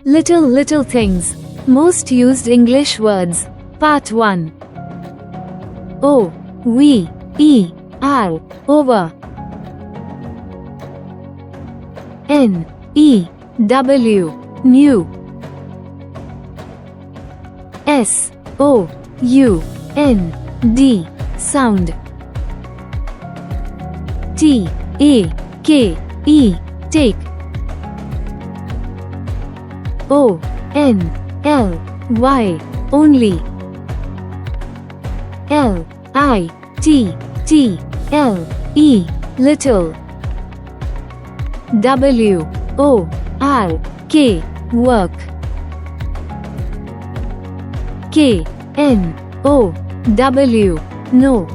Little things. Most used English words. Part 1. O, we, e, r, over. N, e, w, new. S, o, u, n, d, sound. T, a, k, e, take. O, n, l, y, only. L, I, t, t, l, e, little. W, o, r, k, work. K, n, o, w, no.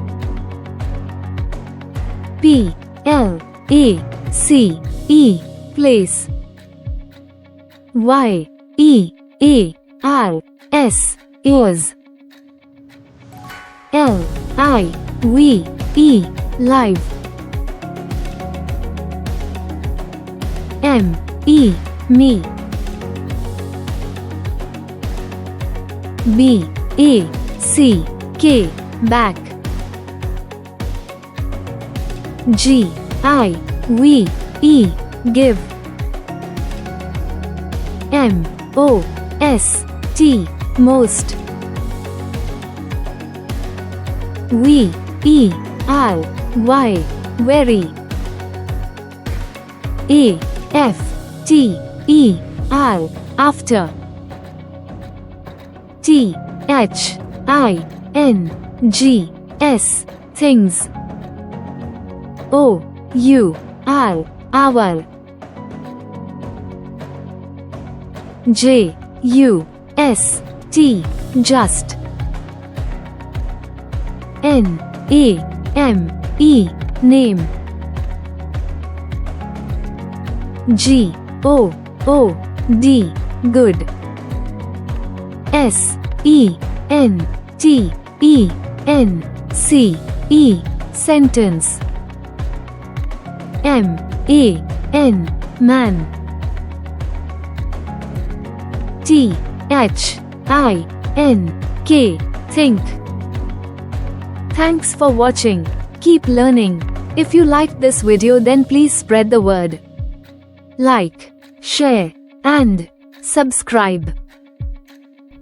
P, l, a, c, e, place. Y, e, a, r, s, ears. L, I, v, e, live. M, e, me. B, a, c, k, back. G, I, v, e, give. M, o, s, t, most. V, e, r, y, very. A, f, t, e, r, after. T, h, I, n, g, s, things. O, u, r, hour. J, u, s, t, just. N, a, m, e, name. G, o, d, good. S, e, n, t, e, n, c, e, sentence. M, a, n, man. T, h, I, n, k, think. Thanks for watching. Keep learning. If you liked this video, then please spread the word. Like, share, and subscribe.